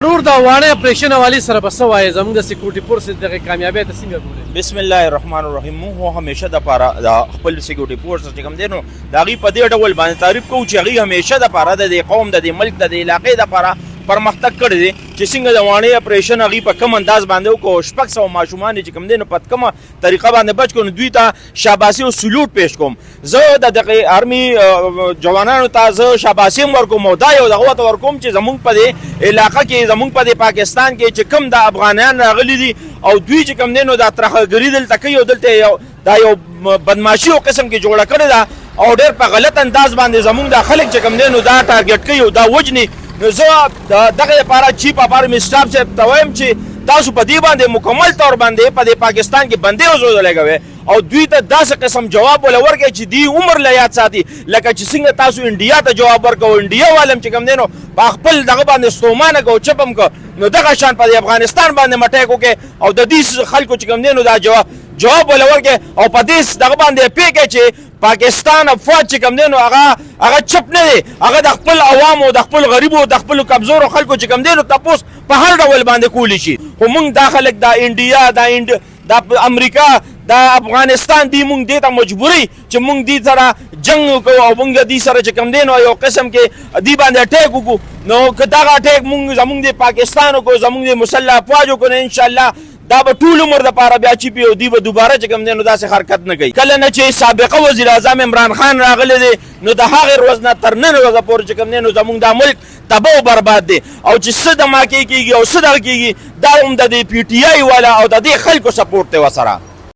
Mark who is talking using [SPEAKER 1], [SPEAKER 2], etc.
[SPEAKER 1] نور دا وانه اپریشن والی سره بس وای زموږ د سکیورټي فورس دغه کامیابی ته څنګه ګوري؟
[SPEAKER 2] بسم الله الرحمن الرحیم. موږ همیشه د پاره د خپل سکیورټي فورس چې کوم دینو د غي په دې ډول باندې تعریف کوو چې غي همیشه د پاره د قوم د ملک د علاقې د پاره پرمختګ کړی دی چې څنګه د وانه اپریشن غي په کم انداز باندې وکړو. شپږ سو ماشومان چې کوم دینو په کومه طریقه باندې بچ کړو دوی ته شاباسي او سلوټ پیش کوم. زه د دغه آرمي جوانانو ته زه شاباسي ورکوم او دا یو دغه ورکوم چې زمونږ په دې علاقې کې زمونږ په پاکستان کې چې کوم د افغانان راغلي دي او دوی چې کوم دینو د ترخګری دلته کوي او دلته دا یو بدمعشي او قسم کې جوړه کړې ده او ډېر په غلط انداز باندې زمونږ د خلک چې کوم دینو دا ټارګټ کوي او دا وجني. نو زه دغه لپاره چیف اف آرمی سټاف صاحب ته وایم چې تاسو په دې باندې مکمل طور باندې په پاکستان کې بندي وزو لګوي او دوی ته داسې قسم جواب ولا ورکړي چې دی عمر لا یاد ساتي لکه چې څنګه تاسو انډیا ته جواب ورکو. انډیا والم چې کوم دینو په خپل دغه باندې ستومانه کو چپم کو نو دغه شان په افغانستان باندې مټای کو کې او د دې خلکو چې کوم دینو دا جواب ولا ورکړي او په دې دغه باندې پیګه چې پاکستان افواج چې کوم دینو هغه چپ نه دی، هغه د خپل عوام او د خپل غریبو او د خپل کمزورو خلکو چې کوم دینو تاسو په هر ډول باندې کولی شي. خو موږ دا خلک د انډیا د امریکا د افغانستان دی موږ دې ته مجبوري چې موږ دې سره جنگ وکړو او موږ دې سره چې کوم دینو یو قسم کې دی باندې اٹیک وکړو. نو که دغه اٹیک موږ زموږ د پاکستان کو زموږ د مسلح افواج کو ان شاء الله دا به ټول عمر د پاره بیا چې پیو دی به دوباره چې کوم دینو داسې حرکت نه کوي. کله نه چې سابقه وزیر اعظم عمران خان راغلی دی نو د هغه ورځ نه تر نن ورځې پورې چې کوم دینو زموږ د ملک تباہ او برباد دی او چې څه د ماکې کېږي او څه دغه کېږي دا هم د پی ټي آی والا او د دې خلکو سپورټ دی وسره.